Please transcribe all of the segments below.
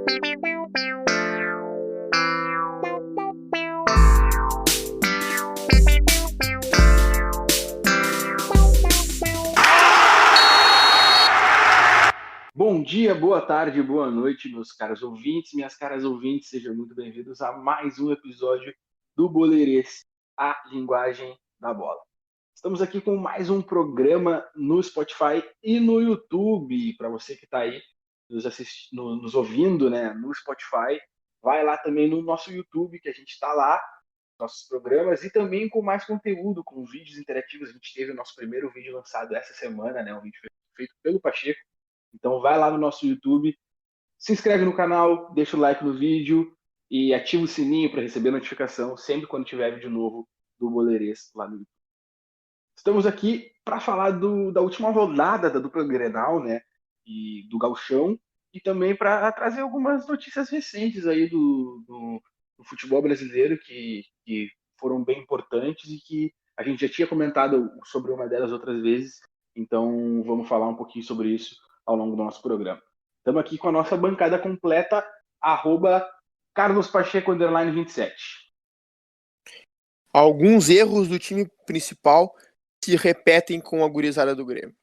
Bom dia, boa tarde, boa noite, meus caros ouvintes, minhas caras ouvintes, sejam muito bem-vindos a mais um episódio do Boleirês, a linguagem da bola. Estamos aqui com mais um programa no Spotify e no YouTube. Para você que está aí nos ouvindo, né, no Spotify, vai lá também no nosso YouTube, que a gente está lá, nossos programas, e também com mais conteúdo, com vídeos interativos. A gente teve o nosso primeiro vídeo lançado essa semana, né, um vídeo feito pelo Pacheco. Então vai lá no nosso YouTube, se inscreve no canal, deixa o like no vídeo e ativa o sininho para receber notificação sempre quando tiver vídeo novo do Boleirês lá no YouTube. Estamos aqui para falar da última rodada da dupla Grenal, né, e do Gauchão, e também para trazer algumas notícias recentes aí do futebol brasileiro que foram bem importantes e que a gente já tinha comentado sobre uma delas outras vezes. Então vamos falar um pouquinho sobre isso ao longo do nosso programa. Estamos aqui com a nossa bancada completa, @CarlosPacheco_27. Alguns erros do time principal se repetem com a gurizada do Grêmio.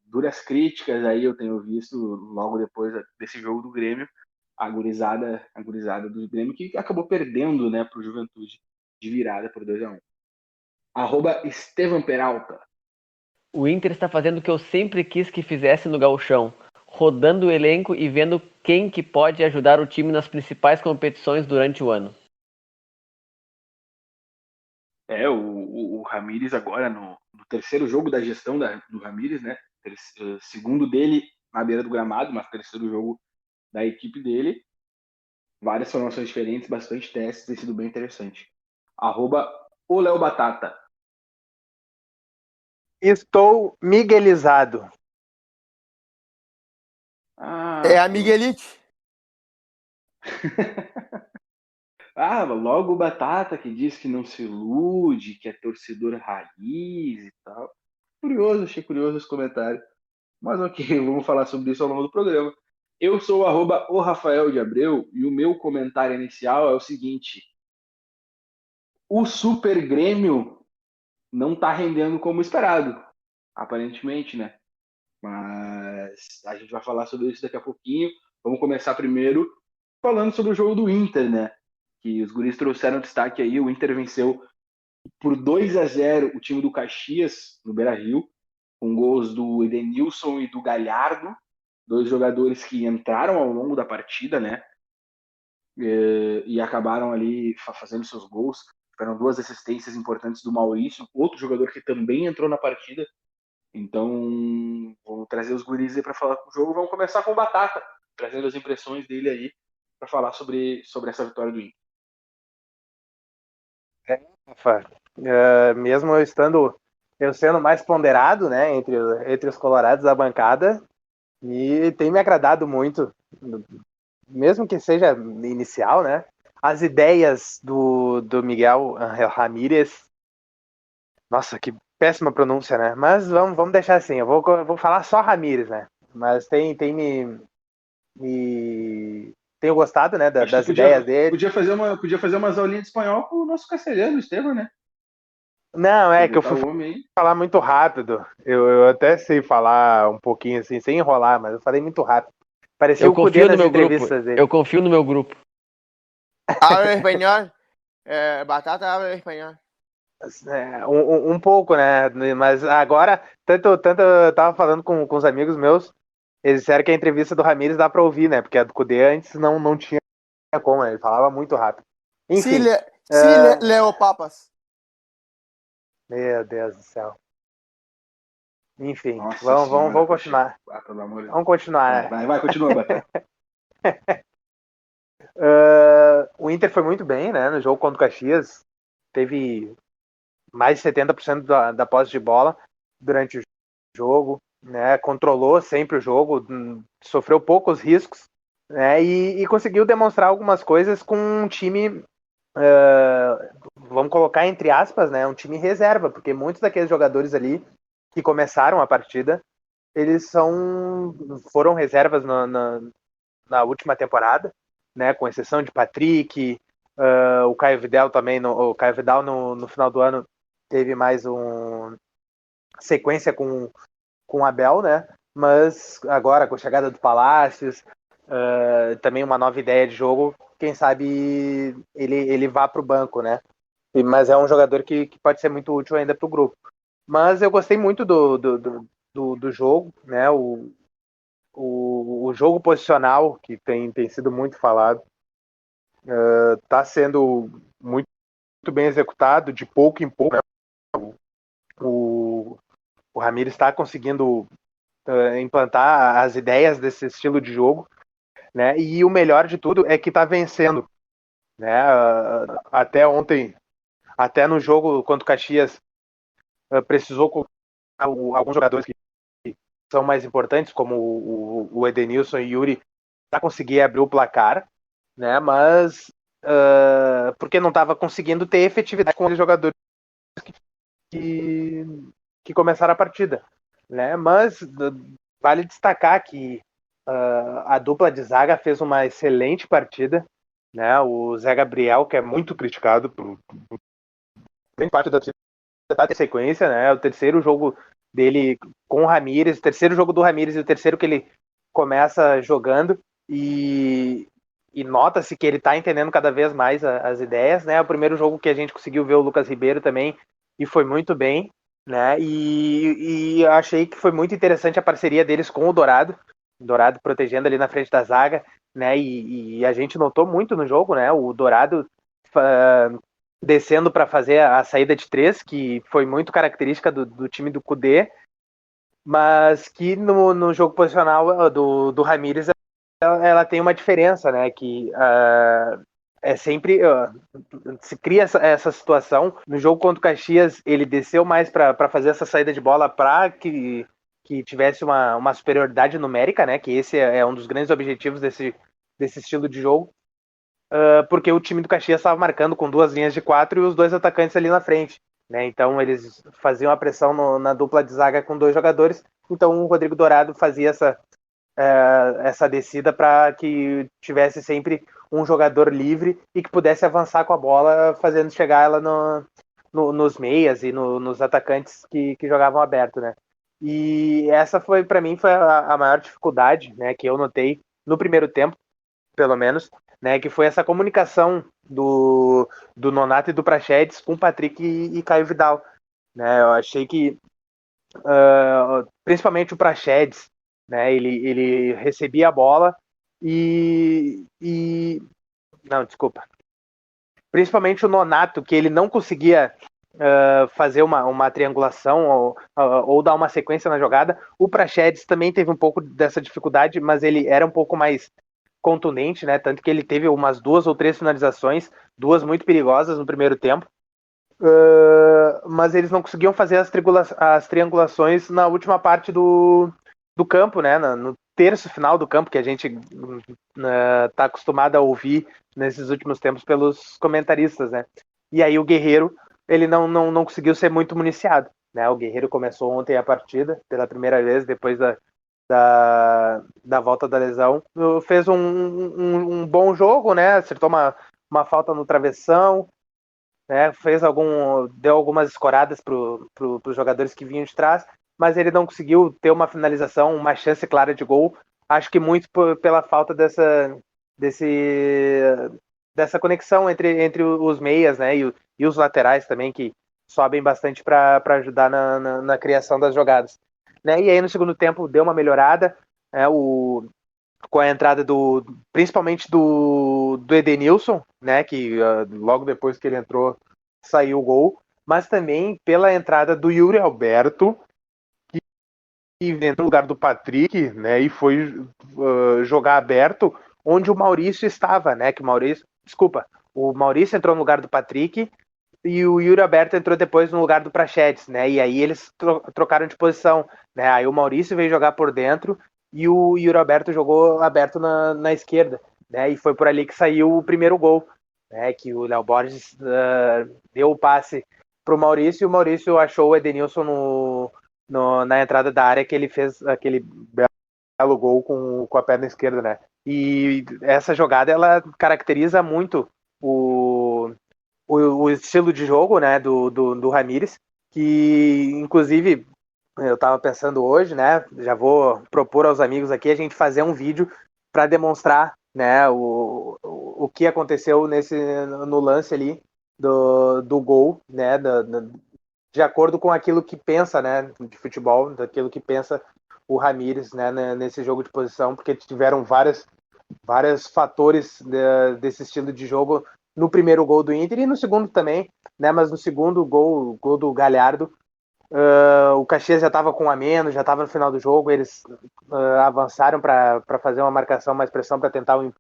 Duras críticas aí eu tenho visto logo depois desse jogo do Grêmio, a gurizada do Grêmio, que acabou perdendo, né, para o Juventude de virada por 2-1. @Estevam Peralta. O Inter está fazendo o que eu sempre quis que fizesse no Gauchão, rodando o elenco e vendo quem que pode ajudar o time nas principais competições durante o ano. O Ramires agora no terceiro jogo da gestão do Ramires, né? Segundo dele na beira do gramado, mas terceiro jogo da equipe dele. Várias formações diferentes, bastante testes, tem sido bem interessante. @o Léo Batata. Estou miguelizado. É a Miguelite. Logo o Batata, que diz que não se ilude, que é torcedor raiz e tal. Achei curioso esse comentário. Mas ok, vamos falar sobre isso ao longo do programa. Eu sou o Rafael de Abreu e o meu comentário inicial é o seguinte: o Super Grêmio não tá rendendo como esperado, aparentemente, né? Mas a gente vai falar sobre isso daqui a pouquinho. Vamos começar primeiro falando sobre o jogo do Inter, né? Que os guris trouxeram destaque aí. O Inter venceu por 2-0 o time do Caxias, no Beira-Rio, com gols do Edenilson e do Galhardo, dois jogadores que entraram ao longo da partida, né? E acabaram ali fazendo seus gols. Tiveram duas assistências importantes do Maurício, outro jogador que também entrou na partida. Então, vamos trazer os guris aí para falar do jogo. Vamos começar com o Batata, trazendo as impressões dele aí para falar sobre essa vitória do Inter. Rafa, mesmo eu sendo mais ponderado, né, entre os colorados da bancada, e tem me agradado muito, mesmo que seja inicial, né, as ideias do Miguel Ramírez. Nossa, que péssima pronúncia, né? Mas vamos deixar assim, eu vou falar só Ramírez, né? Mas tem tenho gostado, né, das ideias dele. Podia fazer umas aulinhas de espanhol com o nosso castelhano, Estevam, né? Não, que eu fui falar muito rápido. Eu até sei falar um pouquinho assim, sem enrolar, mas eu falei muito rápido. Parecia eu confio no meu grupo. Eu confio no meu grupo. Habla espanhol. Batata habla espanhol. Um pouco, né? Mas agora, tanto eu tava falando com os amigos meus, eles disseram que a entrevista do Ramírez dá pra ouvir, né? Porque a do Cudê antes não tinha como, né? Ele falava muito rápido. Enfim. Leo Papas. Meu Deus do céu. Enfim, Nossa vamos continuar. Vamos continuar, né? Vai, continua, Batata. O Inter foi muito bem, né? No jogo contra o Caxias. Teve mais de 70% da posse de bola durante o jogo, né? Controlou sempre o jogo, sofreu poucos riscos, né? E conseguiu demonstrar algumas coisas com um time, vamos colocar entre aspas, né? Um time reserva, porque muitos daqueles jogadores ali que começaram a partida eles foram reservas na última temporada, né, com exceção de Patrick, o Caio Vidal também, o Caio Vidal no final do ano teve mais uma sequência com o Abel, né, mas agora com a chegada do Palácios, também uma nova ideia de jogo, quem sabe ele vá para o banco, né, mas é um jogador que pode ser muito útil ainda para o grupo. Mas eu gostei muito do jogo, né, o jogo posicional, que tem sido muito falado, está sendo muito bem executado, de pouco em pouco, né? O Ramires está conseguindo implantar as ideias desse estilo de jogo, né? E o melhor de tudo é que está vencendo, né? Até ontem, até no jogo contra o Caxias, precisou colocar alguns jogadores que são mais importantes, como o Edenilson e Yuri, para conseguir abrir o placar, né? Mas porque não estava conseguindo ter efetividade com os jogadores que começaram a partida, né? Mas vale destacar que a dupla de zaga fez uma excelente partida, né? O Zé Gabriel, que é muito criticado por grande parte da sequência, né? É o terceiro jogo dele com o Ramires, o terceiro jogo do Ramires e o terceiro que ele começa jogando, e nota-se que ele está entendendo cada vez mais as ideias, né? O primeiro jogo que a gente conseguiu ver o Lucas Ribeiro também, e foi muito bem, né? E achei que foi muito interessante a parceria deles com o Dourado protegendo ali na frente da zaga, né? E a gente notou muito no jogo, né? O Dourado descendo para fazer a saída de três, que foi muito característica do time do Kudê, mas que no jogo posicional do Ramires ela tem uma diferença, né? Que é sempre se cria essa situação. No jogo contra o Caxias, ele desceu mais para fazer essa saída de bola para que tivesse uma superioridade numérica, né? Que esse é um dos grandes objetivos desse estilo de jogo. Porque o time do Caxias estava marcando com duas linhas de 4 e os dois atacantes ali na frente, né? Então eles faziam a pressão na dupla de zaga com dois jogadores. Então o Rodrigo Dourado fazia essa descida para que tivesse sempre um jogador livre e que pudesse avançar com a bola, fazendo chegar ela nos meias e nos atacantes que jogavam aberto, né? E essa foi, para mim, foi a maior dificuldade, né, que eu notei no primeiro tempo, pelo menos, né, que foi essa comunicação do Nonato e do Praxedes com Patrick e Caio Vidal, né? Eu achei que principalmente o Praxedes, né, ele recebia a bola não, desculpa, principalmente o Nonato, que ele não conseguia fazer uma triangulação ou dar uma sequência na jogada. O Praxedes também teve um pouco dessa dificuldade, mas ele era um pouco mais contundente, né? Tanto que ele teve umas 2 ou 3 finalizações, 2 muito perigosas no primeiro tempo. Mas eles não conseguiam fazer as triangulações na última parte do campo, né? No terço final do campo, que a gente tá acostumado a ouvir nesses últimos tempos pelos comentaristas, né? E aí o Guerreiro, ele não conseguiu ser muito municiado, né? O Guerreiro começou ontem a partida, pela primeira vez, depois da volta da lesão. Fez um bom jogo, né? Acertou uma falta no travessão, né? Deu algumas escoradas para os jogadores que vinham de trás, mas ele não conseguiu ter uma finalização, uma chance clara de gol. Acho que muito pela falta dessa conexão entre os meias, né? E os laterais também, que sobem bastante para ajudar na criação das jogadas, né? E aí no segundo tempo deu uma melhorada, né? Com a entrada principalmente do Edenilson, né? Que logo depois que ele entrou saiu o gol, mas também pela entrada do Yuri Alberto, que entrou no lugar do Patrick, né? E foi jogar aberto onde o Maurício estava, né? O Maurício entrou no lugar do Patrick e o Yuri Alberto entrou depois no lugar do Praxedes, né? E aí eles trocaram de posição, né? Aí o Maurício veio jogar por dentro e o Yuri Alberto jogou aberto na esquerda, né? E foi por ali que saiu o primeiro gol, né? Que o Léo Borges deu o passe pro Maurício e o Maurício achou o Edenilson na entrada da área, que ele fez aquele belo gol com a perna esquerda, né? E essa jogada, ela caracteriza muito o estilo de jogo, né, do Ramires, que inclusive eu estava pensando hoje, né, já vou propor aos amigos aqui a gente fazer um vídeo para demonstrar, né, o que aconteceu no lance ali do gol, né, de acordo com aquilo que pensa, né, de futebol, daquilo que pensa o Ramires, né, nesse jogo de posição, porque tiveram vários fatores desse estilo de jogo no primeiro gol do Inter e no segundo também, né? Mas no segundo gol do Galhardo, o Caxias já estava com um a menos, já estava no final do jogo, eles avançaram para fazer uma marcação, mais pressão para tentar um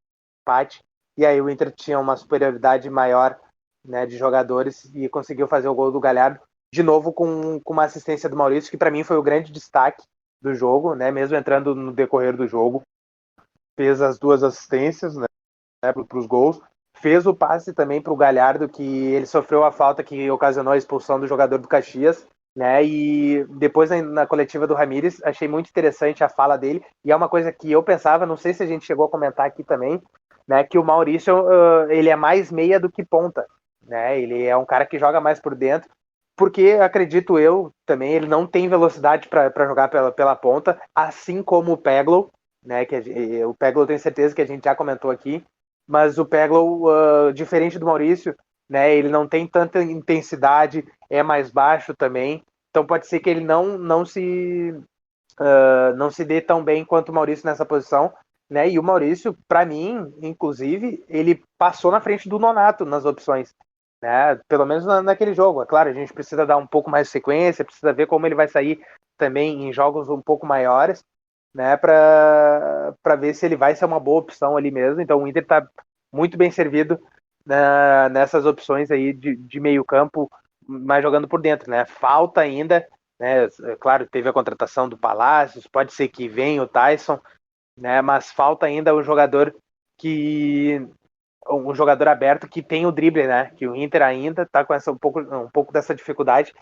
empate, e aí o Inter tinha uma superioridade maior, né, de jogadores e conseguiu fazer o gol do Galhardo, de novo com uma assistência do Maurício, que para mim foi o grande destaque do jogo, né? Mesmo entrando no decorrer do jogo, fez as 2 assistências, né, para os gols. Fez o passe também para o Galhardo, que ele sofreu a falta que ocasionou a expulsão do jogador do Caxias, né? E depois na coletiva do Ramires, achei muito interessante a fala dele. E é uma coisa que eu pensava, não sei se a gente chegou a comentar aqui também, né? Que o Maurício ele é mais meia do que ponta, né? Ele é um cara que joga mais por dentro, porque acredito eu também ele não tem velocidade para jogar pela ponta, assim como o Peglow, né? Que o Peglow, tenho certeza que a gente já comentou aqui. Mas o Peglow, diferente do Maurício, né, ele não tem tanta intensidade, é mais baixo também, então pode ser que ele não se dê tão bem quanto o Maurício nessa posição, né? E o Maurício, para mim, inclusive, ele passou na frente do Nonato nas opções, né? Pelo menos naquele jogo. É claro, a gente precisa dar um pouco mais de sequência, precisa ver como ele vai sair também em jogos um pouco maiores, né, para ver se ele vai ser uma boa opção ali mesmo. Então o Inter está muito bem servido, né, nessas opções aí de meio campo, mas jogando por dentro, né? Falta ainda, né? Claro, teve a contratação do Palácios, pode ser que venha o Tyson, né? Mas falta ainda um jogador aberto que tem o drible, né? Que o Inter ainda está com um pouco dessa dificuldade,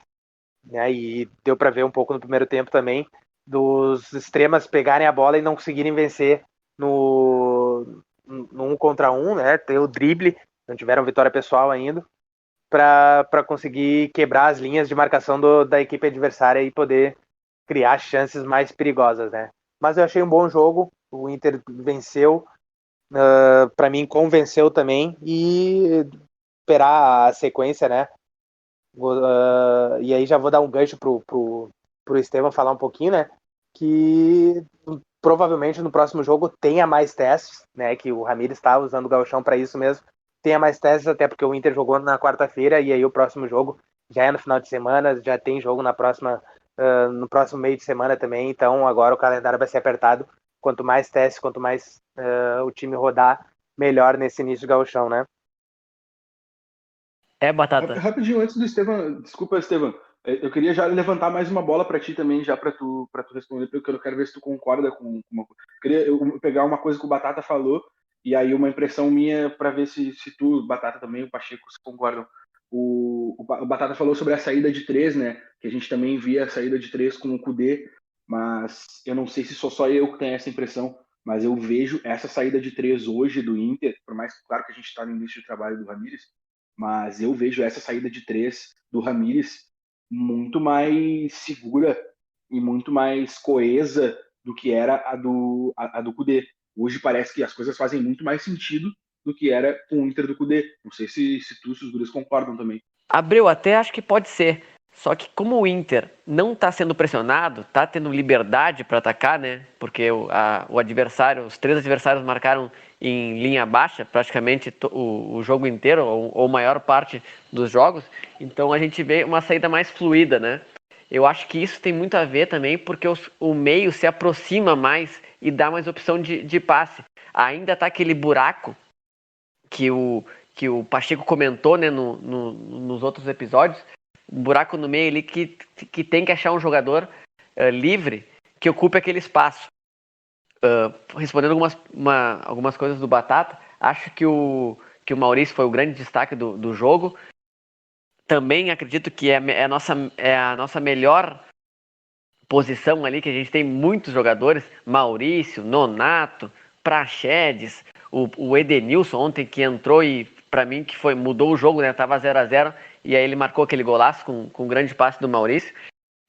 né? E deu para ver um pouco no primeiro tempo também dos extremas pegarem a bola e não conseguirem vencer no 1 contra 1, né? Ter o drible, não tiveram vitória pessoal ainda, para conseguir quebrar as linhas de marcação da equipe adversária e poder criar chances mais perigosas, né? Mas eu achei um bom jogo, o Inter venceu, para mim convenceu também, e esperar a sequência, né? E aí já vou dar um gancho pro Estevam falar um pouquinho, né? Que provavelmente no próximo jogo tenha mais testes, né? Que o Ramires está usando o gauchão para isso mesmo. Tenha mais testes, até porque o Inter jogou na quarta-feira e aí o próximo jogo já é no final de semana, já tem jogo no próximo meio de semana também. Então agora o calendário vai ser apertado. Quanto mais testes, quanto mais o time rodar, melhor nesse início do gauchão, né? É, Batata. Rapidinho, antes do Estevam, desculpa, Estevam, eu queria já levantar mais uma bola para ti também, já para tu responder, porque eu quero ver se tu concorda com uma coisa. Eu queria pegar uma coisa que o Batata falou, e aí uma impressão minha para ver se tu, Batata também, o Pacheco, se concordam. O Batata falou sobre a saída de 3, né? Que a gente também via a saída de 3 com o Kudê, mas eu não sei se sou só eu que tenho essa impressão, mas eu vejo essa saída de 3 hoje do Inter, por mais que, claro, que a gente está no início do trabalho do Ramires, mas eu vejo essa saída de 3 do Ramires muito mais segura e muito mais coesa do que era a do Kudê. Hoje parece que as coisas fazem muito mais sentido do que era com o Inter do Kudê. Não sei se os guris concordam também. Abreu, até acho que pode ser. Só que como o Inter não está sendo pressionado, está tendo liberdade para atacar, né? Porque o adversário, os 3 adversários marcaram em linha baixa praticamente o jogo inteiro, ou maior parte dos jogos. Então a gente vê uma saída mais fluida, né? Eu acho que isso tem muito a ver também porque o meio se aproxima mais e dá mais opção de passe. Ainda tá aquele buraco que o Pacheco comentou, né, nos outros episódios, um buraco no meio ali que tem que achar um jogador livre que ocupe aquele espaço. Respondendo algumas coisas do Batata, acho que o Maurício foi o grande destaque do jogo. Também acredito que é a nossa melhor posição ali, que a gente tem muitos jogadores, Maurício, Nonato, Praxedes, o Edenilson ontem que entrou e para mim que mudou o jogo, né? Tava 0-0 e aí ele marcou aquele golaço com um grande passe do Maurício.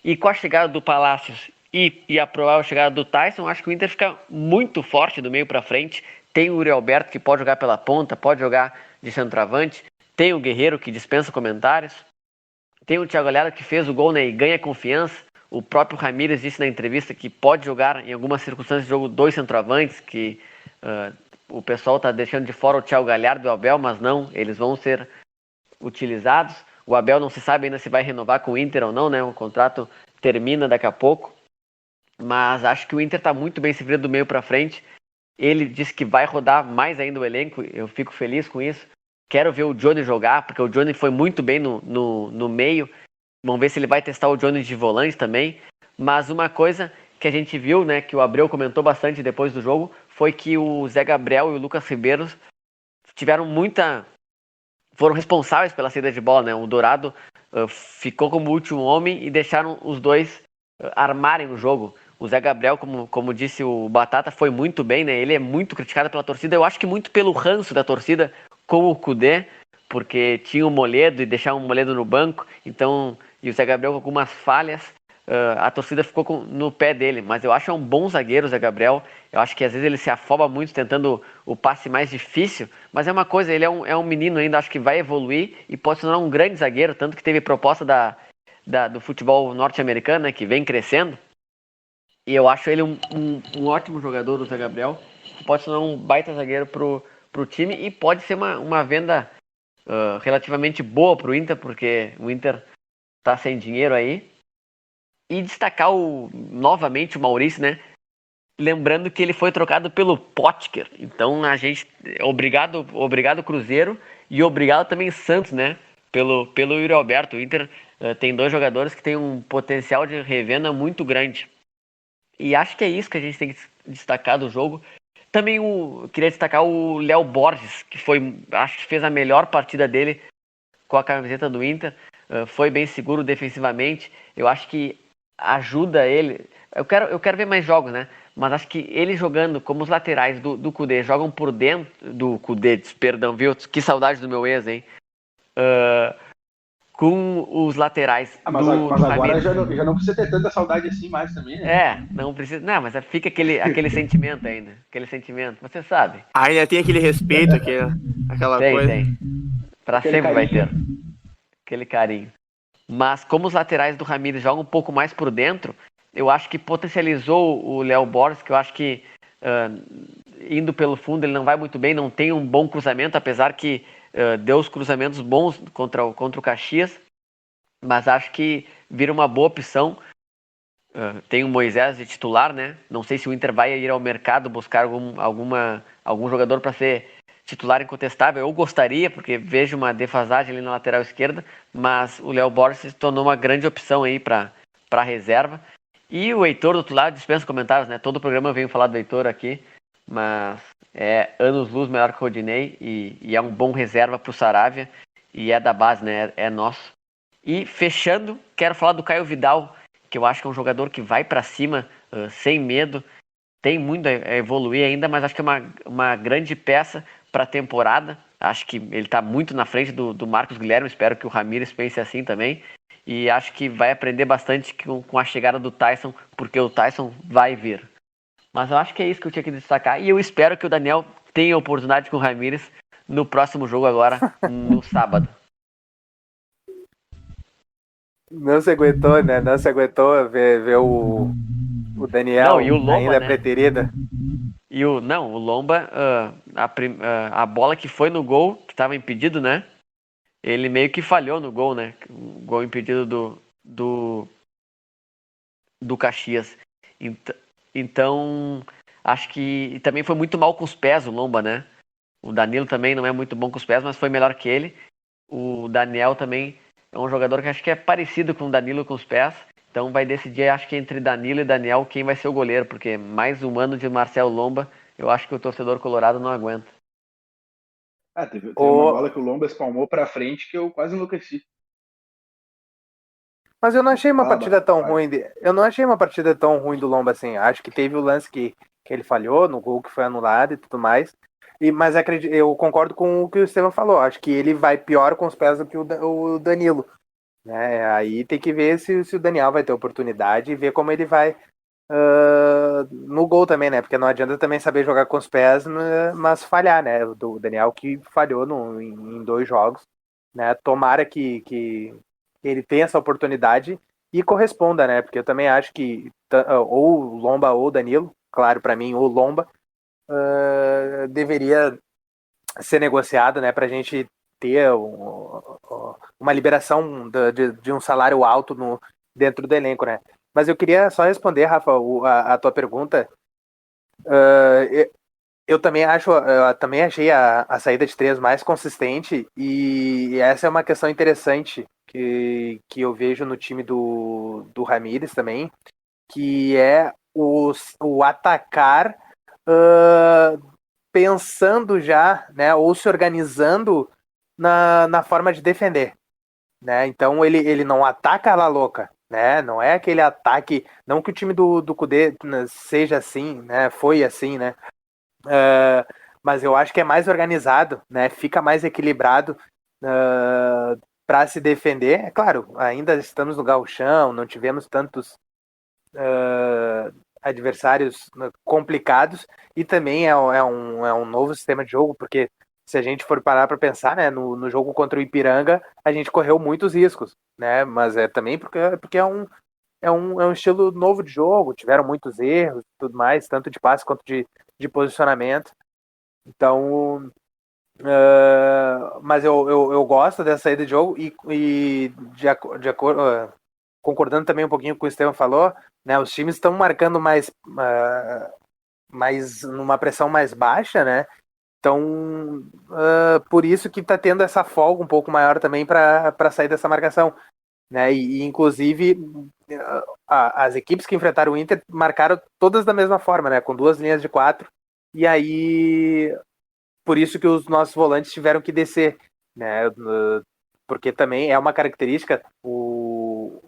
E com a chegada do Palácios e a provável chegada do Tyson, acho que o Inter fica muito forte do meio para frente. Tem o Yuri Alberto que pode jogar pela ponta, pode jogar de centroavante. Tem o Guerreiro que dispensa comentários. Tem o Thiago Galhardo que fez o gol, né, e ganha confiança. O próprio Ramírez disse na entrevista que pode jogar em algumas circunstâncias de jogo 2 centroavantes, que o pessoal está deixando de fora o Thiago Galhardo e o Abel, mas não, eles vão ser utilizados. O Abel não se sabe ainda se vai renovar com o Inter ou não, né? O contrato termina daqui a pouco. Mas acho que o Inter está muito bem servido do meio para frente. Ele disse que vai rodar mais ainda o elenco. Eu fico feliz com isso. Quero ver o Johnny jogar, porque o Johnny foi muito bem no meio. Vamos ver se ele vai testar o Johnny de volante também. Mas uma coisa que a gente viu, né, que o Abreu comentou bastante depois do jogo, foi que o Zé Gabriel e o Lucas Ribeiro foram responsáveis pela saída de bola, né? O Dourado ficou como último homem e deixaram os dois armarem o jogo. O Zé Gabriel, como disse o Batata, foi muito bem, né? Ele é muito criticado pela torcida. Eu acho que muito pelo ranço da torcida com o Kudê, porque tinha o Moledo e deixar o Moledo no banco. Então, e o Zé Gabriel com algumas falhas, a torcida ficou no pé dele. Mas eu acho um bom zagueiro o Zé Gabriel. Eu acho que às vezes ele se afoba muito tentando o passe mais difícil. Mas é uma coisa, ele é um menino ainda, acho que vai evoluir e pode se tornar um grande zagueiro. Tanto que teve proposta do futebol norte-americano, né, que vem crescendo. E eu acho ele um ótimo jogador, o Zé Gabriel. Pode se tornar um baita zagueiro pro time e pode ser uma venda relativamente boa pro Inter, porque o Inter tá sem dinheiro aí. E destacar novamente o Maurício, né? Lembrando que ele foi trocado pelo Potker. Então a gente. Obrigado Cruzeiro e obrigado também Santos, né? Pelo Yuri Alberto. O Inter tem 2 jogadores que têm um potencial de revenda muito grande. E acho que é isso que a gente tem que destacar do jogo. Também queria destacar o Léo Borges, que acho que fez a melhor partida dele com a camiseta do Inter. Foi bem seguro defensivamente. Eu acho que ajuda ele. Eu quero ver mais jogos, né? Mas acho que ele jogando como os laterais do Kudê jogam por dentro do Kudê, perdão, viu? Que saudade do meu ex, hein? Com os laterais mas agora já não precisa ter tanta saudade assim mais também, né? Não precisa. Não, mas fica aquele sentimento ainda. Aquele sentimento, você sabe. Ainda tem aquele respeito, aquela coisa. Tem. Pra Aquele sempre carinho. vai ter. Aquele carinho. Mas como os laterais do Ramírez jogam um pouco mais por dentro, eu acho que potencializou o Léo Borges, que eu acho que indo pelo fundo ele não vai muito bem, não tem um bom cruzamento, apesar que deu os cruzamentos bons contra o Caxias, mas acho que vira uma boa opção. Tem o Moisés de titular, né? Não sei se o Inter vai ir ao mercado buscar algum jogador para ser titular incontestável. Eu gostaria, porque vejo uma defasagem ali na lateral esquerda, mas o Léo Borges se tornou uma grande opção aí para reserva. E o Heitor do outro lado dispensa comentários, né? Todo o programa eu venho falar do Heitor aqui, mas é anos-luz melhor que o Rodinei e é um bom reserva para o Saravia e é da base, né? É nosso. E fechando, quero falar do Caio Vidal, que eu acho que é um jogador que vai para cima sem medo, tem muito a evoluir ainda, mas acho que é uma grande peça para a temporada. Acho que ele está muito na frente do Marcos Guilherme, espero que o Ramírez pense assim também. E acho que vai aprender bastante com a chegada do Tyson, porque o Tyson vai vir. Mas eu acho que é isso que eu tinha que destacar. E eu espero que o Daniel tenha oportunidade com o Ramírez no próximo jogo agora, no sábado. Não se aguentou, né? Não se aguentou ver o Daniel Não, e o Lomba, ainda né? preterida. E o Lomba, a bola que foi no gol, que estava impedido, né? Ele meio que falhou no gol, né? O gol impedido do Caxias. Então, acho que também foi muito mal com os pés o Lomba, né? O Danilo também não é muito bom com os pés, mas foi melhor que ele. O Daniel também é um jogador que acho que é parecido com o Danilo com os pés. Então vai decidir, acho que entre Danilo e Daniel, quem vai ser o goleiro. Porque mais um ano de Marcelo Lomba, eu acho que o torcedor colorado não aguenta. Teve uma bola que o Lomba espalmou pra frente que eu quase enlouqueci. Mas eu não achei uma Fala, partida Barra, tão fala. ruim. Eu não achei uma partida tão ruim do Lomba assim. Acho que teve o lance que ele falhou, no gol que foi anulado e tudo mais. Mas eu concordo com o que o Estevam falou. Acho que ele vai pior com os pés do que o Danilo. Né? Aí tem que ver se o Daniel vai ter oportunidade e ver como ele vai no gol também, né? Porque não adianta também saber jogar com os pés, né, mas falhar, né? O Daniel que falhou em 2 jogos, né? Tomara que ele tenha essa oportunidade e corresponda, né? Porque eu também acho que ou o Lomba ou o Danilo, claro, para mim, o Lomba deveria ser negociado, né? Pra gente ter uma liberação de um salário alto dentro do elenco, né? Mas eu queria só responder, Rafa, a tua pergunta. Eu também eu também achei a saída de três mais consistente e essa é uma questão interessante que eu vejo no time do Ramires também, que é o atacar pensando já, né, ou se organizando na forma de defender, né? Então ele não ataca a la louca, né? Não é aquele ataque, não que o time do Cudê seja assim, né? Foi assim, né? Mas eu acho que é mais organizado, né? Fica mais equilibrado para se defender. É claro, ainda estamos no gauchão, não tivemos tantos adversários complicados e também é um novo sistema de jogo, porque se a gente for parar para pensar, né, no jogo contra o Ipiranga, a gente correu muitos riscos, né? Mas é também porque é um estilo novo de jogo, tiveram muitos erros e tudo mais, tanto de passe quanto de posicionamento. Então, mas eu gosto dessa saída de jogo e de acordo, concordando também um pouquinho com o que o Estevam falou, né, os times estão marcando mais numa pressão mais baixa, né? Então, por isso que está tendo essa folga um pouco maior também para sair dessa marcação. Né? E inclusive, as equipes que enfrentaram o Inter marcaram todas da mesma forma, né? Com 2 linhas de 4. E aí, por isso que os nossos volantes tiveram que descer, né? Porque também é uma característica, o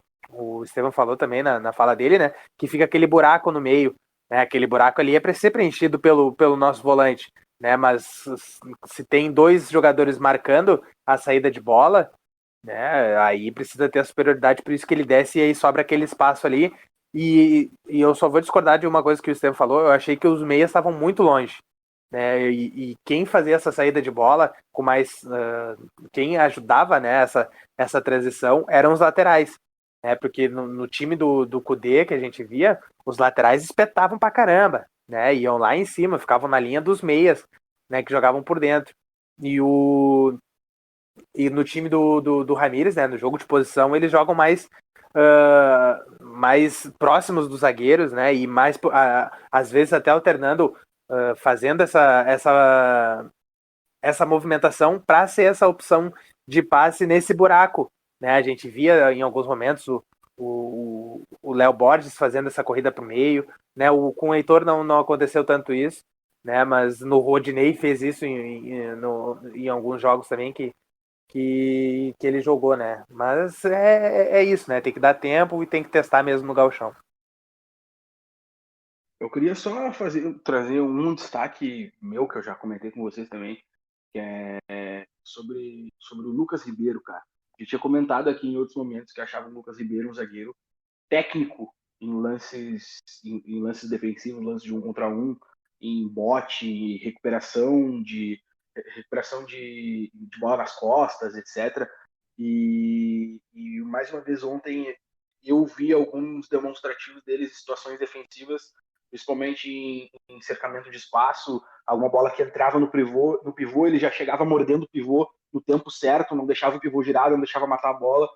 Estevam falou também na fala dele, né? Que fica aquele buraco no meio, né? Aquele buraco ali é para ser preenchido pelo nosso volante, né? Mas se tem 2 jogadores marcando a saída de bola, né? Aí precisa ter a superioridade, por isso que ele desce e aí sobra aquele espaço ali. E eu só vou discordar de uma coisa que o Estevam falou, eu achei que os meias estavam muito longe. Né? E quem fazia essa saída de bola com mais. Quem ajudava, né, essa transição eram os laterais. Né? Porque no time do Cudê que a gente via, os laterais espetavam pra caramba. Né? Iam lá em cima, ficavam na linha dos meias, né, que jogavam por dentro. E no time do Ramires, né, no jogo de posição, eles jogam mais próximos dos zagueiros, né, e mais, às vezes até alternando, fazendo essa movimentação para ser essa opção de passe nesse buraco. Né? A gente via em alguns momentos o Léo Borges fazendo essa corrida para o meio. Né? Com o Heitor não aconteceu tanto isso, né? Mas no Rodinei fez isso em alguns jogos também que ele jogou, né? Mas é isso, né? Tem que dar tempo e tem que testar mesmo no gauchão. Eu queria só trazer um destaque meu, que eu já comentei com vocês também, que é sobre o Lucas Ribeiro, cara. Eu tinha comentado aqui em outros momentos que achava o Lucas Ribeiro um zagueiro técnico em lances defensivos, lances de 1 contra 1, em bote, recuperação de bola nas costas, etc. E mais uma vez ontem eu vi alguns demonstrativos deles em situações defensivas, principalmente em cercamento de espaço, alguma bola que entrava no pivô ele já chegava mordendo o pivô no tempo certo, não deixava o pivô girado, não deixava matar a bola.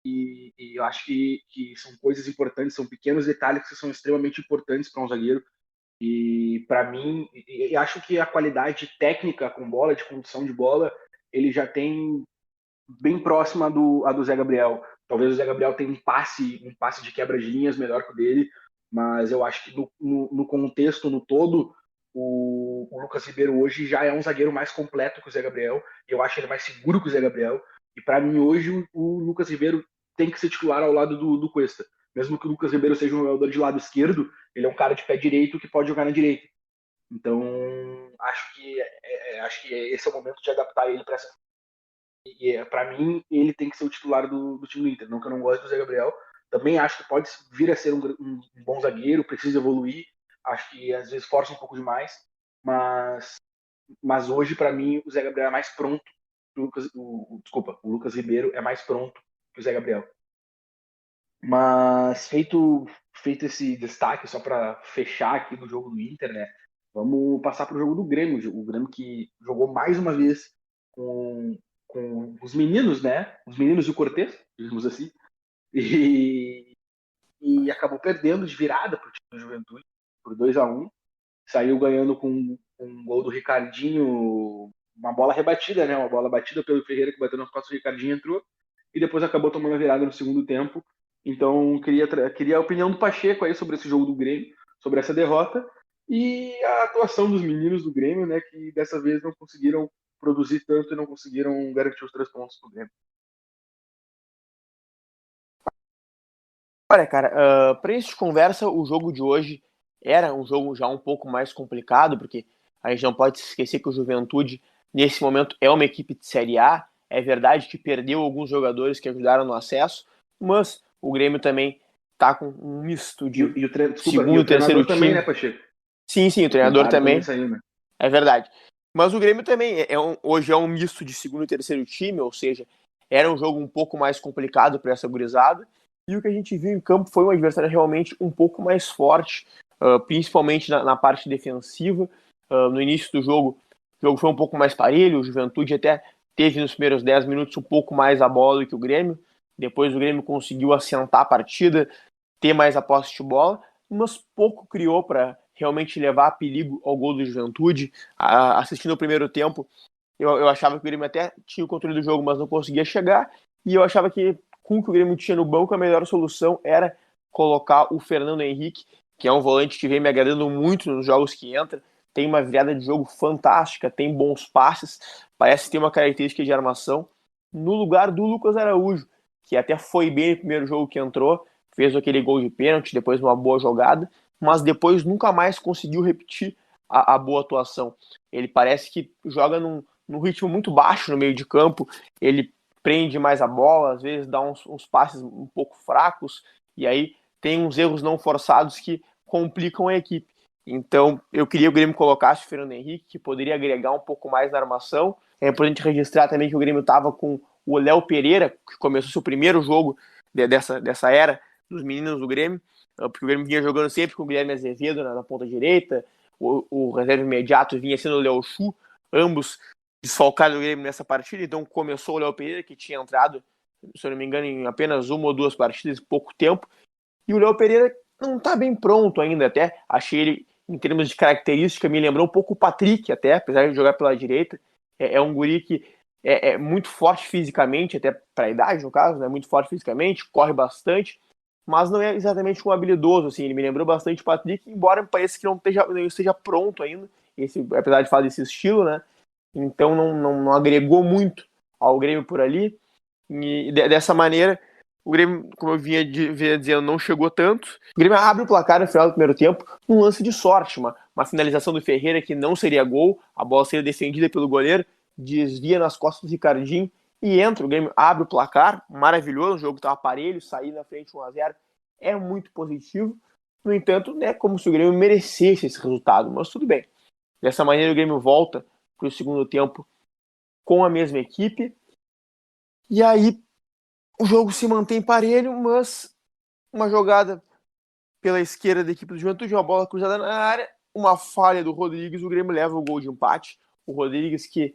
E eu acho que são coisas importantes, são pequenos detalhes que são extremamente importantes para um zagueiro. E para mim, eu acho que a qualidade técnica com bola, de condução de bola, ele já tem bem próxima a do Zé Gabriel. Talvez o Zé Gabriel tenha um passe de quebra de linhas melhor que o dele, mas eu acho que no contexto, no todo, o Lucas Ribeiro hoje já é um zagueiro mais completo que o Zé Gabriel. Eu acho ele mais seguro que o Zé Gabriel. E para mim hoje o Lucas Ribeiro tem que ser titular ao lado do Cuesta. Mesmo que o Lucas Ribeiro seja um jogador de lado esquerdo, ele é um cara de pé direito que pode jogar na direita. Então, acho que esse é o momento de adaptar ele para essa. E para mim, ele tem que ser o titular do time do Inter. Não que eu não goste do Zé Gabriel. Também acho que pode vir a ser um bom zagueiro, precisa evoluir. Acho que às vezes força um pouco demais. Mas hoje, para mim, o Zé Gabriel é mais pronto. O Lucas Ribeiro é mais pronto que o Zé Gabriel. Mas feito esse destaque, só para fechar aqui do jogo do Inter, né? Vamos passar para o jogo do Grêmio. O Grêmio que jogou mais uma vez com os meninos, né? Os meninos e o Cortez, digamos assim. E acabou perdendo de virada para o time do Juventude, por 2-1. Saiu ganhando com um gol do Ricardinho, uma bola rebatida, né? Uma bola batida pelo Ferreira, que bateu nas costas do Ricardinho, entrou. E depois acabou tomando a virada no segundo tempo. Então, queria a opinião do Pacheco aí sobre esse jogo do Grêmio, sobre essa derrota. E a atuação dos meninos do Grêmio, né? Que dessa vez não conseguiram produzir tanto e não conseguiram garantir os 3 pontos pro Grêmio. Olha, cara, para isso de conversa, o jogo de hoje era um jogo já um pouco mais complicado, porque a gente não pode se esquecer que o Juventude, nesse momento, é uma equipe de Série A. É verdade que perdeu alguns jogadores que ajudaram no acesso, mas o Grêmio também tá com um misto de segundo e terceiro time. Também, né, Pacheco? Sim, o treinador também. Saiu, né? É verdade. Mas o Grêmio também hoje é um misto de segundo e terceiro time, ou seja, era um jogo um pouco mais complicado para essa gurizada. E o que a gente viu em campo foi um adversário realmente um pouco mais forte, principalmente na parte defensiva. No início do jogo, o jogo foi um pouco mais parelho, o Juventude até teve nos primeiros 10 minutos um pouco mais a bola do que o Grêmio. Depois o Grêmio conseguiu assentar a partida, ter mais a posse de bola, mas pouco criou para realmente levar perigo ao gol do Juventude. Assistindo o primeiro tempo, eu achava que o Grêmio até tinha o controle do jogo, mas não conseguia chegar, e eu achava que com o que o Grêmio tinha no banco, a melhor solução era colocar o Fernando Henrique, que é um volante que vem me agradando muito nos jogos que entra, tem uma virada de jogo fantástica, tem bons passes, parece ter uma característica de armação, no lugar do Lucas Araújo, que até foi bem no primeiro jogo que entrou, fez aquele gol de pênalti, depois uma boa jogada, mas depois nunca mais conseguiu repetir a boa atuação. Ele parece que joga num ritmo muito baixo no meio de campo, ele prende mais a bola, às vezes dá uns passes um pouco fracos, e aí tem uns erros não forçados que complicam a equipe. Então, eu queria que o Grêmio colocasse o Fernando Henrique, que poderia agregar um pouco mais na armação. É importante registrar também que o Grêmio estava com o Léo Pereira, que começou seu primeiro jogo dessa era dos meninos do Grêmio, porque o Grêmio vinha jogando sempre com o Guilherme Azevedo na ponta direita, o reserva imediato vinha sendo o Léo Chu, ambos desfalcados do Grêmio nessa partida, então começou o Léo Pereira, que tinha entrado, se eu não me engano, em apenas uma ou duas partidas, pouco tempo, e o Léo Pereira não está bem pronto ainda, até achei ele, em termos de característica, me lembrou um pouco o Patrick até, apesar de jogar pela direita, é um guri que é muito forte fisicamente, até para a idade no caso, né, muito forte fisicamente, corre bastante, mas não é exatamente um habilidoso, assim, ele me lembrou bastante o Patrick, embora me pareça que não esteja pronto ainda, apesar de falar desse estilo, né, então não agregou muito ao Grêmio por ali, e dessa maneira o Grêmio, como eu vinha dizendo, não chegou tanto. O Grêmio abre o placar no final do primeiro tempo, um lance de sorte, uma finalização do Ferreira que não seria gol, a bola seria defendida pelo goleiro, desvia nas costas do Ricardinho e entra. O Grêmio abre o placar, maravilhoso, o jogo estava parelho, sair na frente 1-0 é muito positivo. No entanto, não é como se o Grêmio merecesse esse resultado, mas tudo bem. Dessa maneira o Grêmio volta para o segundo tempo com a mesma equipe, e aí o jogo se mantém parelho, mas uma jogada pela esquerda da equipe do Juventude, uma bola cruzada na área, uma falha do Rodrigues, o Grêmio leva o gol de empate. O Rodrigues que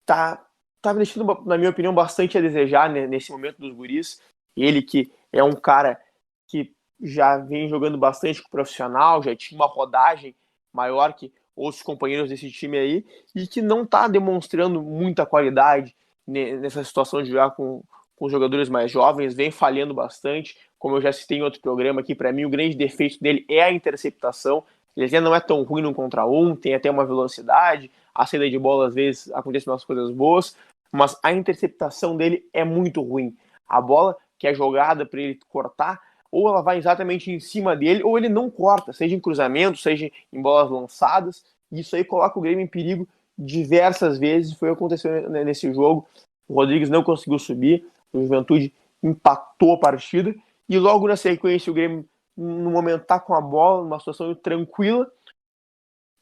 tá me deixando, na minha opinião, bastante a desejar nesse momento dos guris. Ele que é um cara que já vem jogando bastante com o profissional, já tinha uma rodagem maior que outros companheiros desse time aí, e que não tá demonstrando muita qualidade nessa situação de jogar com os jogadores mais jovens, vem falhando bastante. Como eu já citei em outro programa aqui, para mim o grande defeito dele é a interceptação. Ele até não é tão ruim no contra um, tem até uma velocidade, a saída de bola às vezes acontece umas coisas boas, mas a interceptação dele é muito ruim. A bola que é jogada para ele cortar, ou ela vai exatamente em cima dele, ou ele não corta, seja em cruzamento, seja em bolas lançadas. Isso aí coloca o Grêmio em perigo diversas vezes. Foi o que aconteceu nesse jogo. O Rodrigues não conseguiu subir, o Juventude empatou a partida, e logo na sequência o Grêmio, no momento, tá com a bola, numa situação tranquila,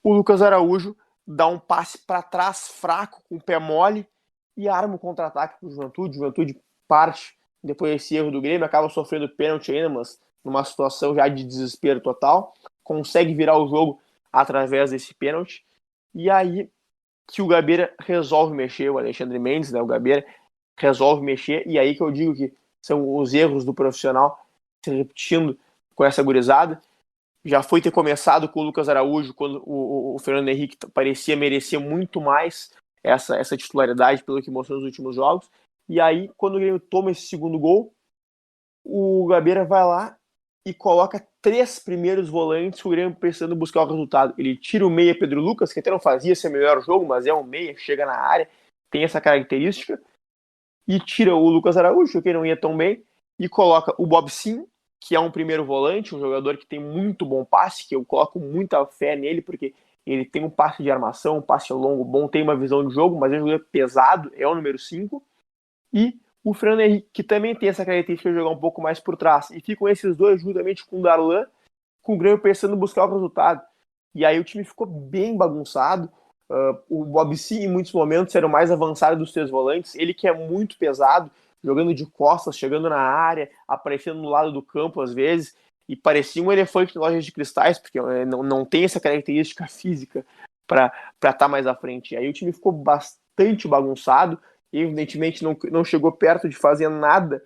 o Lucas Araújo dá um passe para trás fraco, com o pé mole, e arma o contra-ataque para o Juventude. O Juventude parte depois desse erro do Grêmio, acaba sofrendo pênalti ainda, mas numa situação já de desespero total, consegue virar o jogo através desse pênalti, e aí que o Gabeira resolve mexer, o Alexandre Mendes, né, o Gabeira, resolve mexer, e aí que eu digo que são os erros do profissional se repetindo com essa gurizada. Já foi ter começado com o Lucas Araújo, quando o Fernando Henrique parecia merecer muito mais essa titularidade pelo que mostrou nos últimos jogos. E aí, quando o Grêmio toma esse segundo gol, o Gabeira vai lá e coloca 3 primeiros volantes, o Grêmio pensando em buscar o resultado. Ele tira o meia Pedro Lucas, que até não fazia ser melhor jogo, mas é um meia, chega na área, tem essa característica, e tira o Lucas Araújo, que não ia tão bem, e coloca o Bob Sim, que é um primeiro volante, um jogador que tem muito bom passe, que eu coloco muita fé nele, porque ele tem um passe de armação, um passe longo bom, tem uma visão de jogo, mas é um jogador pesado, é o número 5, e o Fernando Henrique, que também tem essa característica de jogar um pouco mais por trás, e ficam esses dois juntamente com o Darlan, com o Grêmio pensando em buscar o resultado. E aí o time ficou bem bagunçado. O Bob Sim, em muitos momentos, era o mais avançado dos 3 volantes. Ele que é muito pesado, jogando de costas, chegando na área, aparecendo no lado do campo às vezes, e parecia um elefante em lojas de cristais, porque não tem essa característica física para estar mais à frente. E aí o time ficou bastante bagunçado, e evidentemente não chegou perto de fazer nada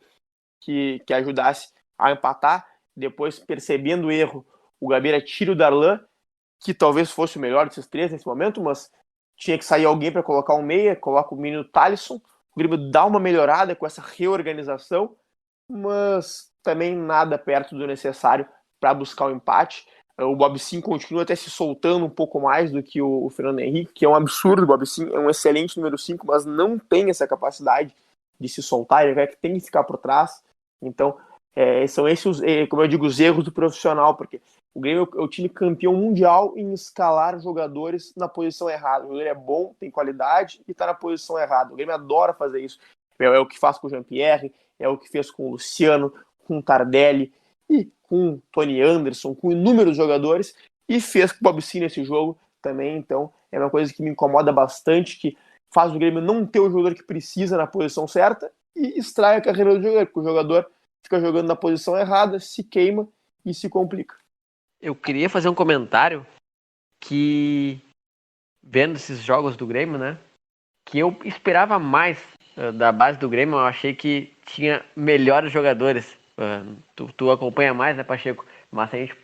que ajudasse a empatar. Depois, percebendo o erro, o Gabeira tira o Darlan, que talvez fosse o melhor desses 3 nesse momento, mas tinha que sair alguém para colocar um meia, coloca o menino Thalisson. O Grêmio dá uma melhorada com essa reorganização, mas também nada perto do necessário para buscar o empate. O Bob Sim continua até se soltando um pouco mais do que o Fernando Henrique, que é um absurdo. O Bob Sim é um excelente número 5, mas não tem essa capacidade de se soltar, ele tem que ficar por trás. Então, são esses, como eu digo, os erros do profissional, porque o Grêmio é o time campeão mundial em escalar jogadores na posição errada. O jogador é bom, tem qualidade e está na posição errada. O Grêmio adora fazer isso. É o que faz com o Jean-Pierre, é o que fez com o Luciano, com o Tardelli e com o Tony Anderson, com inúmeros jogadores, e fez com o Bob Sim nesse jogo também. Então é uma coisa que me incomoda bastante, que faz o Grêmio não ter o jogador que precisa na posição certa e extrai a carreira do jogador, porque o jogador fica jogando na posição errada, se queima e se complica. Eu queria fazer um comentário que, vendo esses jogos do Grêmio, né, que eu esperava mais da base do Grêmio. Eu achei que tinha melhores jogadores. Tu acompanha mais, né, Pacheco? Mas se a gente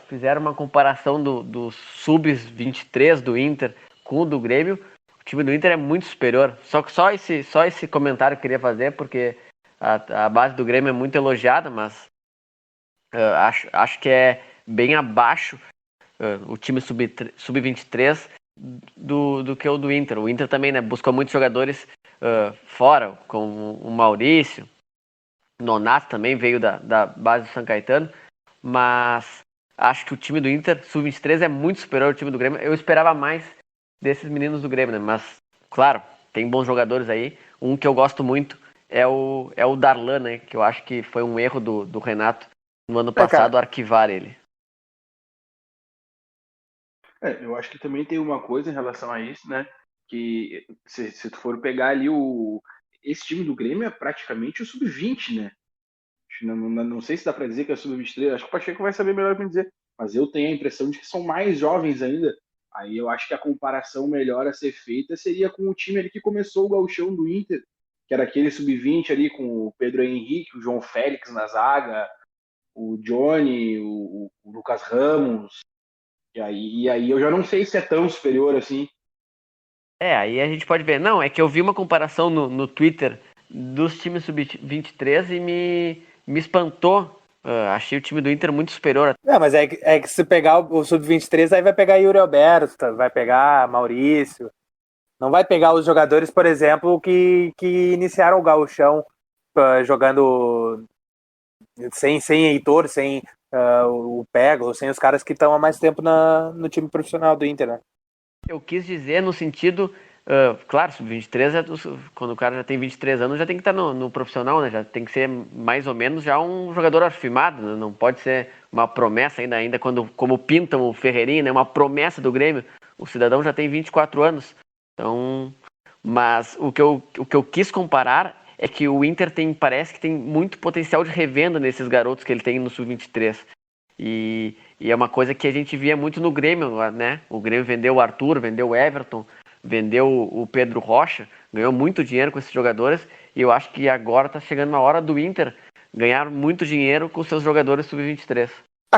fizer uma comparação do Sub-23 do Inter com o do Grêmio, o time do Inter é muito superior. Só esse comentário eu queria fazer, porque a base do Grêmio é muito elogiada, mas acho que é bem abaixo o time Sub-23 do que o do Inter. O Inter também, né, buscou muitos jogadores fora, como o Maurício. O Nonato também veio da base do São Caetano, mas acho que o time do Inter Sub-23 é muito superior ao time do Grêmio. Eu esperava mais desses meninos do Grêmio, né? Mas, claro, tem bons jogadores aí. Um que eu gosto muito é o Darlan, né? Que eu acho que foi um erro do Renato no ano passado arquivar ele. Eu acho que também tem uma coisa em relação a isso, né? Que se tu for pegar ali esse time do Grêmio é praticamente o sub-20, né? Não sei se dá para dizer que é o sub-23, acho que o Pacheco vai saber melhor para dizer, mas eu tenho a impressão de que são mais jovens ainda. Aí eu acho que a comparação melhor a ser feita seria com o time ali que começou o gauchão do Inter, que era aquele sub-20 ali com o Pedro Henrique, o João Félix na zaga, o Johnny, o Lucas Ramos. E aí eu já não sei se é tão superior assim. Aí a gente pode ver. Não, é que eu vi uma comparação no Twitter dos times sub-23 e me espantou. Achei o time do Inter muito superior. Não, mas é que se pegar o sub-23, aí vai pegar Yuri Alberto, vai pegar Maurício. Não vai pegar os jogadores, por exemplo, que iniciaram o gauchão jogando sem Heitor, sem o Pego, sem os caras que estão há mais tempo no time profissional do Inter, né? Eu quis dizer no sentido, claro, sub-23 quando o cara já tem 23 anos já tem que estar no profissional, né? Já tem que ser mais ou menos já um jogador afirmado, né? Não pode ser uma promessa ainda quando, como pintam o Ferreirinha, né? Uma promessa do Grêmio. O cidadão já tem 24 anos. Então, mas o que eu quis comparar é que o Inter parece que tem muito potencial de revenda nesses garotos que ele tem no sub-23. E é uma coisa que a gente via muito no Grêmio, né? O Grêmio vendeu o Arthur, vendeu o Everton, vendeu o Pedro Rocha, ganhou muito dinheiro com esses jogadores, e eu acho que agora tá chegando na hora do Inter ganhar muito dinheiro com seus jogadores sub-23.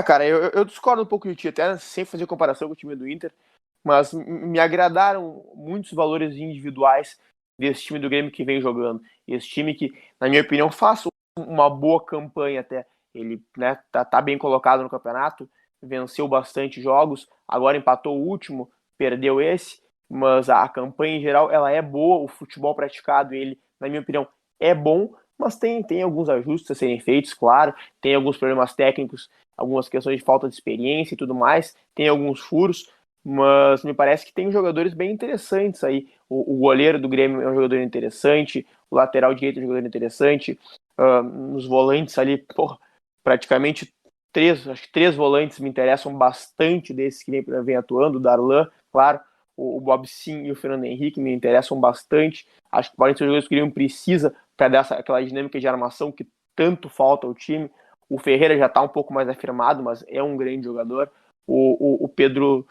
Cara, eu discordo um pouco de ti, até sem fazer comparação com o time do Inter, mas me agradaram muitos valores individuais desse time do Grêmio que vem jogando. Esse time que, na minha opinião, faz uma boa campanha até. Ele, né, tá bem colocado no campeonato, venceu bastante jogos, agora empatou o último, perdeu esse, mas a campanha em geral ela é boa, o futebol praticado, ele, na minha opinião, é bom, mas tem alguns ajustes a serem feitos, claro, tem alguns problemas técnicos, algumas questões de falta de experiência e tudo mais, tem alguns furos, mas me parece que tem jogadores bem interessantes aí. O goleiro do Grêmio é um jogador interessante, o lateral direito é um jogador interessante, nos volantes ali, praticamente acho que três volantes me interessam bastante desses que vem atuando, o Darlan, claro, o Bob Sim e o Fernando Henrique me interessam bastante. Acho que podem ser jogadores que o Grêmio precisa para dar aquela dinâmica de armação que tanto falta ao time. O Ferreira já está um pouco mais afirmado, mas é um grande jogador. O Pedro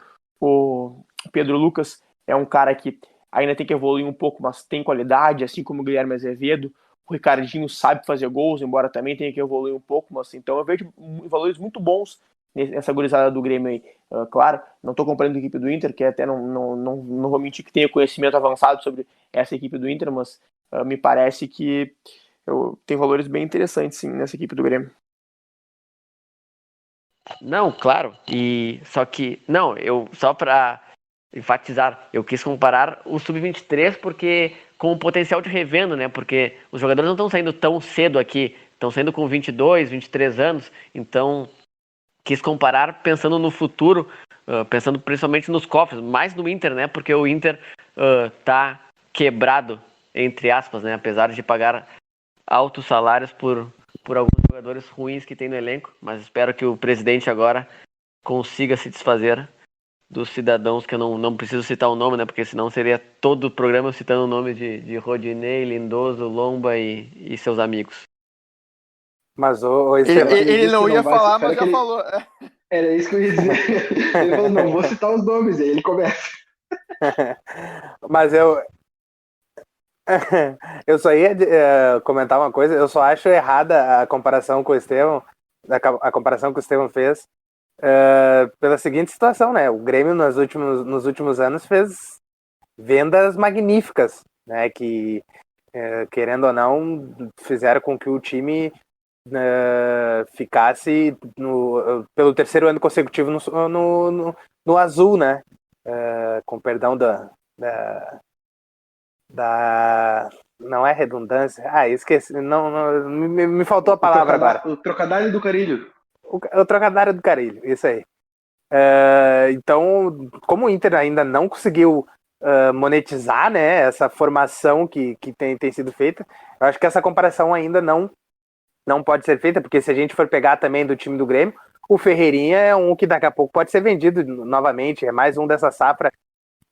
Lucas é um cara que ainda tem que evoluir um pouco, mas tem qualidade, assim como o Guilherme Azevedo. O Ricardinho sabe fazer gols, embora também tenha que evoluir um pouco, mas então eu vejo valores muito bons nessa gurizada do Grêmio aí. Claro, não estou comparando a equipe do Inter, que até não vou mentir que tenha conhecimento avançado sobre essa equipe do Inter, mas me parece que tem valores bem interessantes sim nessa equipe do Grêmio. Não, claro. E só que só para enfatizar, eu quis comparar o sub-23 porque com o potencial de revenda, né? Porque os jogadores não estão saindo tão cedo aqui, estão saindo com 22, 23 anos, então quis comparar pensando no futuro, pensando principalmente nos cofres, mais no Inter, né? Porque o Inter tá quebrado, entre aspas, né? Apesar de pagar altos salários por alguns jogadores ruins que tem no elenco, mas espero que o presidente agora consiga se desfazer dos cidadãos, que eu não preciso citar o nome, né? Porque senão seria todo o programa citando o nome de Rodinei, Lindoso, Lomba e seus amigos. Mas ele não ia falar, mas já falou. Era isso que eu ia dizer. Ele falou, não vou citar os nomes, aí ele começa. Mas eu só ia comentar uma coisa, eu só acho errada a comparação com o Estevão, a comparação que o Estevão fez, pela seguinte situação, né? O Grêmio nos últimos anos fez vendas magníficas, né? Que, querendo ou não, fizeram com que o time ficasse pelo terceiro ano consecutivo no azul, né? Com perdão da não é redundância. Esqueci. Não me faltou a palavra agora. O trocadilho do Carilho. O trocadilho do Carilho, isso aí. Então, como o Inter ainda não conseguiu monetizar, né, essa formação que tem sido feita, eu acho que essa comparação ainda não pode ser feita, porque se a gente for pegar também do time do Grêmio, o Ferreirinha é um que daqui a pouco pode ser vendido novamente, é mais um dessa safra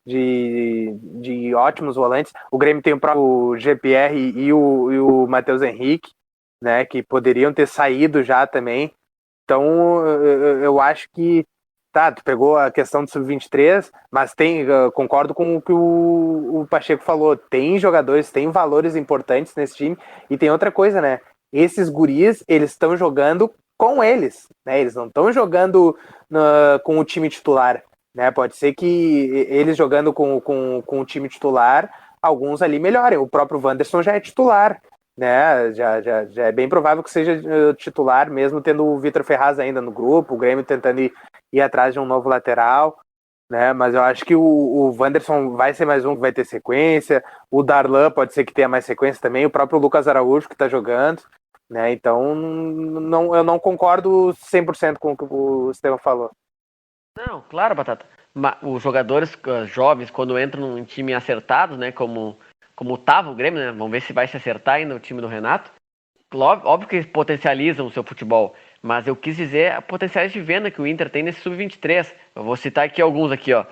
de ótimos volantes. O Grêmio tem o próprio GPR e o Matheus Henrique, né, que poderiam ter saído já também. Então, eu acho que tu pegou a questão do Sub-23, mas concordo com o que o Pacheco falou, tem jogadores, tem valores importantes nesse time, e tem outra coisa, né, esses guris, eles estão jogando com eles, né, eles não estão jogando com o time titular, né, pode ser que eles jogando com o time titular, alguns ali melhorem, o próprio Wanderson já é titular, né, já é bem provável que seja titular, mesmo tendo o Vitor Ferraz ainda no grupo, o Grêmio tentando ir atrás de um novo lateral, né, mas eu acho que o Wanderson vai ser mais um que vai ter sequência, o Darlan pode ser que tenha mais sequência também, o próprio Lucas Araújo que tá jogando, né? Então, eu não concordo 100% com o que o Estevam falou. Não, claro, Batata. Os jogadores jovens, quando entram num time acertados, né, como tava o Grêmio, né, vamos ver se vai se acertar ainda o time do Renato. Óbvio que potencializam o seu futebol, mas eu quis dizer potenciais de venda que o Inter tem nesse Sub-23. Eu vou citar aqui alguns aqui, ó.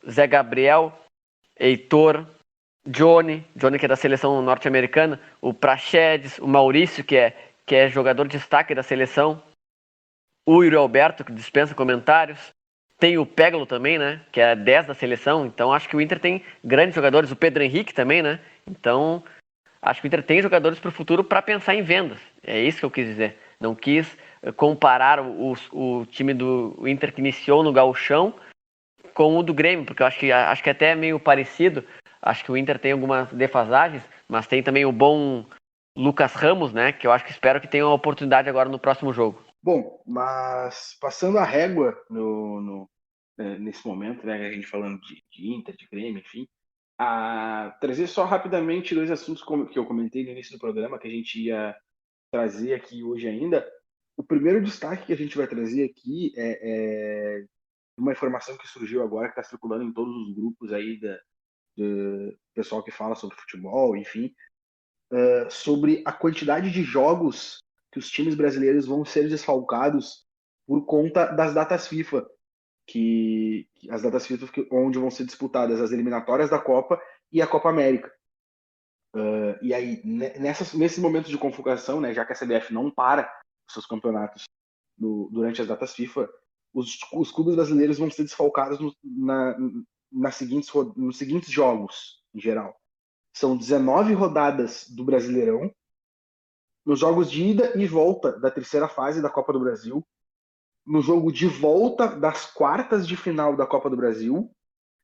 Zé Gabriel, Heitor, Johnny que é da seleção norte-americana, o Praxedes, o Maurício, que é jogador de destaque da seleção, o Yuri Alberto, que dispensa comentários, tem o Peglo também, né, que é 10 da seleção, então acho que o Inter tem grandes jogadores, o Pedro Henrique também, né, então acho que o Inter tem jogadores para o futuro para pensar em vendas, é isso que eu quis dizer, não quis comparar o time do Inter que iniciou no Gauchão com o do Grêmio, porque eu acho que até é meio parecido. Acho que o Inter tem algumas defasagens, mas tem também o bom Lucas Ramos, né? Que eu acho que espero que tenha uma oportunidade agora no próximo jogo. Bom, mas passando a régua nesse momento, né, a gente falando de Inter, de Grêmio, enfim, trazer só rapidamente 2 assuntos que eu comentei no início do programa, que a gente ia trazer aqui hoje ainda. O primeiro destaque que a gente vai trazer aqui é uma informação que surgiu agora, que está circulando em todos os grupos aí do pessoal que fala sobre futebol, enfim, sobre a quantidade de jogos que os times brasileiros vão ser desfalcados por conta das datas FIFA, as datas FIFA onde vão ser disputadas as eliminatórias da Copa e a Copa América. E aí, nesses momentos de convocação, né, já que a CBF não para os seus campeonatos durante as datas FIFA, os clubes brasileiros vão ser desfalcados nos seguintes jogos, em geral. São 19 rodadas do Brasileirão, nos jogos de ida e volta da terceira fase da Copa do Brasil, no jogo de volta das quartas de final da Copa do Brasil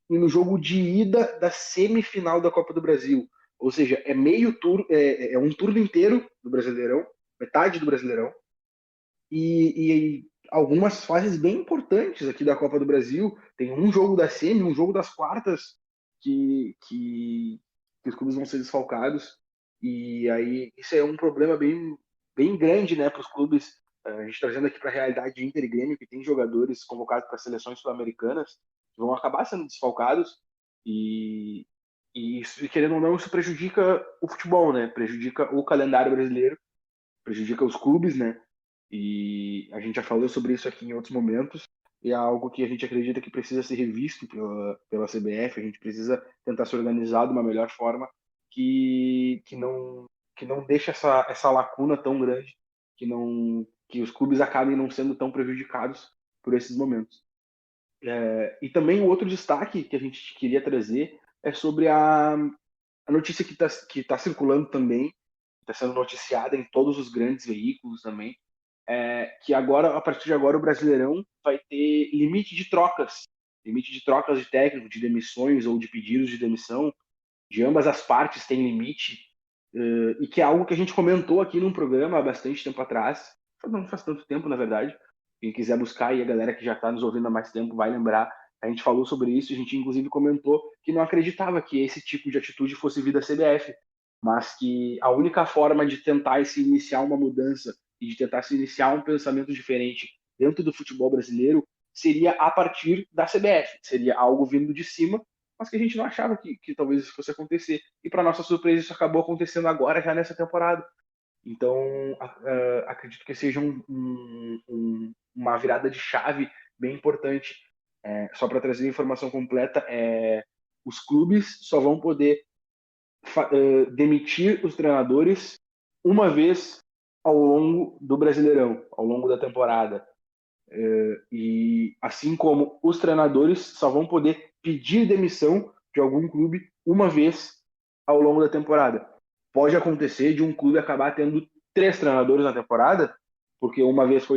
e no jogo de ida da semifinal da Copa do Brasil. Ou seja, é meio turno, é um turno inteiro do Brasileirão, metade do Brasileirão, e algumas fases bem importantes aqui da Copa do Brasil. Tem um jogo da semi, um jogo das quartas que os clubes vão ser desfalcados. E aí isso é um problema bem grande, né, para os clubes. A gente trazendo aqui para a realidade de Inter e Grêmio, que tem jogadores convocados para seleções sul-americanas que vão acabar sendo desfalcados e isso, querendo ou não, isso prejudica o futebol, né? Prejudica o calendário brasileiro, prejudica os clubes, né? E a gente já falou sobre isso aqui em outros momentos, e é algo que a gente acredita que precisa ser revisto pela CBF. A gente precisa tentar se organizar de uma melhor forma que não deixe essa lacuna tão grande, que os clubes acabem não sendo tão prejudicados por esses momentos. E também o outro destaque que a gente queria trazer é sobre a notícia que tá circulando também, está sendo noticiada em todos os grandes veículos também, que agora, a partir de agora, o Brasileirão vai ter limite de trocas de técnico, de demissões ou de pedidos de demissão, de ambas as partes tem limite, e que é algo que a gente comentou aqui num programa há bastante tempo atrás, não faz tanto tempo, na verdade. Quem quiser buscar, e a galera que já está nos ouvindo há mais tempo vai lembrar, a gente falou sobre isso, a gente inclusive comentou que não acreditava que esse tipo de atitude fosse vir da CBF, mas que a única forma de tentar se iniciar uma mudança e de tentar se iniciar um pensamento diferente dentro do futebol brasileiro seria a partir da CBF, seria algo vindo de cima, mas que a gente não achava que talvez isso fosse acontecer. E para nossa surpresa, isso acabou acontecendo agora, já nessa temporada. Então, acredito que seja uma virada de chave bem importante. Só para trazer a informação completa, os clubes só vão poder demitir os treinadores uma vez ao longo do Brasileirão, ao longo da temporada. E assim como os treinadores só vão poder pedir demissão de algum clube uma vez ao longo da temporada. Pode acontecer de um clube acabar tendo 3 treinadores na temporada, porque uma vez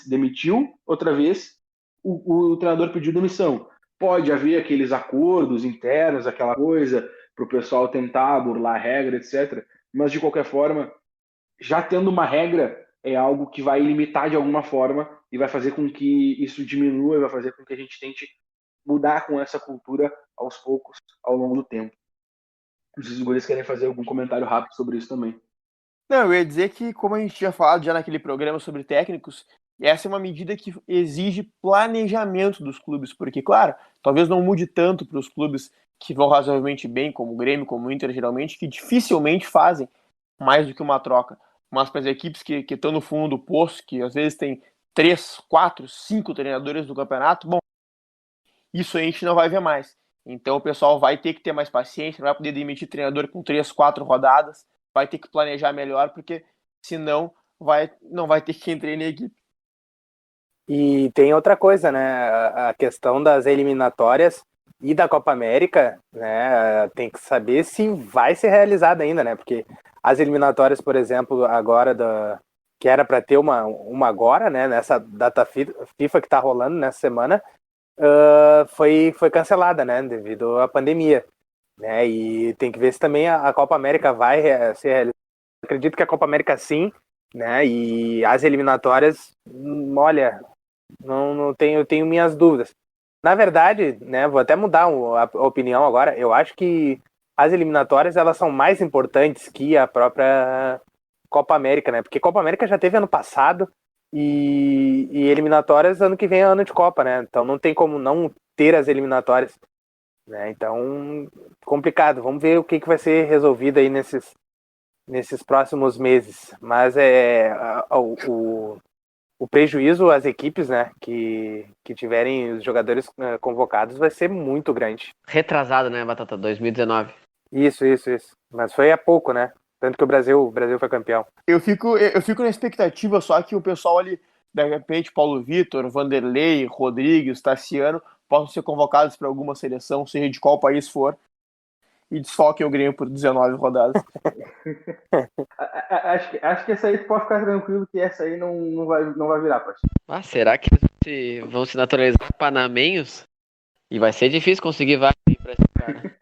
demitiu, outra vez o treinador pediu demissão. Pode haver aqueles acordos internos, aquela coisa para o pessoal tentar burlar a regra, etc. Mas de qualquer forma, já tendo uma regra, é algo que vai limitar de alguma forma e vai fazer com que isso diminua e vai fazer com que a gente tente mudar com essa cultura aos poucos, ao longo do tempo. Não sei se os guris querem fazer algum comentário rápido sobre isso também. Não, eu ia dizer que, como a gente tinha falado já naquele programa sobre técnicos, essa é uma medida que exige planejamento dos clubes, porque, claro, talvez não mude tanto para os clubes que vão razoavelmente bem, como o Grêmio, como o Inter, geralmente, que dificilmente fazem mais do que uma troca. Mas para as equipes que estão no fundo do poço, que às vezes tem 3, 4, 5 treinadores no campeonato, bom, isso a gente não vai ver mais. Então o pessoal vai ter que ter mais paciência, não vai poder demitir treinador com 3, 4 rodadas, vai ter que planejar melhor, porque senão não vai ter quem treine a equipe. E tem outra coisa, né? A questão das eliminatórias e da Copa América, né? Tem que saber se vai ser realizada ainda, né? Porque as eliminatórias, por exemplo, agora que era para ter uma agora, né? Nessa data FIFA que tá rolando nessa semana, foi cancelada, né? Devido à pandemia, né? E tem que ver se também a Copa América vai ser realizada. Acredito que a Copa América sim, né? E as eliminatórias, olha, não tenho, eu tenho minhas dúvidas. Na verdade, né, vou até mudar a opinião agora. Eu acho que as eliminatórias elas são mais importantes que a própria Copa América, né? Porque Copa América já teve ano passado e eliminatórias ano que vem é ano de Copa, né? Então não tem como não ter as eliminatórias, né? Então, complicado. Vamos ver o que vai ser resolvido aí nesses próximos meses. Mas o prejuízo às equipes, né, que tiverem os jogadores convocados vai ser muito grande. Retrasado, né, Batata? 2019. Isso. Mas foi há pouco, né? Tanto que o Brasil foi campeão. Eu fico na expectativa só que o pessoal ali, de repente, Paulo Vitor, Vanderlei, Rodrigues, Tassiano, possam ser convocados para alguma seleção, seja de qual país for, e desfoquem o Grêmio por 19 rodadas. Acho que essa aí tu pode ficar tranquilo que essa aí não vai virar, parceiro. Ah, será que eles vão se naturalizar panamenhos? E vai ser difícil conseguir vaga aí pra esse cara.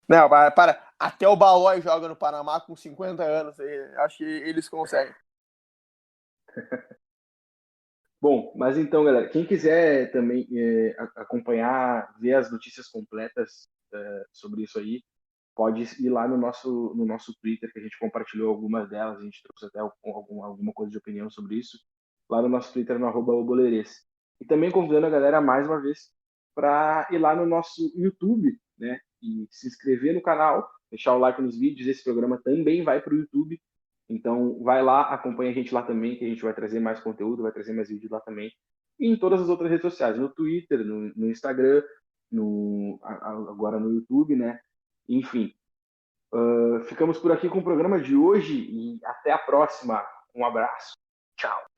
Não, para. Até o Balói joga no Panamá com 50 anos. Acho que eles conseguem. Bom, mas então, galera, quem quiser também acompanhar, ver as notícias completas sobre isso aí, pode ir lá no nosso Twitter, que a gente compartilhou algumas delas, a gente trouxe até alguma coisa de opinião sobre isso, lá no nosso Twitter, no @oboleires. E também convidando a galera, mais uma vez, para ir lá no nosso YouTube, né, e se inscrever no canal, deixar o like nos vídeos, esse programa também vai para o YouTube, então vai lá, acompanha a gente lá também, que a gente vai trazer mais conteúdo, vai trazer mais vídeos lá também, e em todas as outras redes sociais, no Twitter, no Instagram, agora no YouTube, né, enfim, ficamos por aqui com o programa de hoje e até a próxima. Um abraço. Tchau.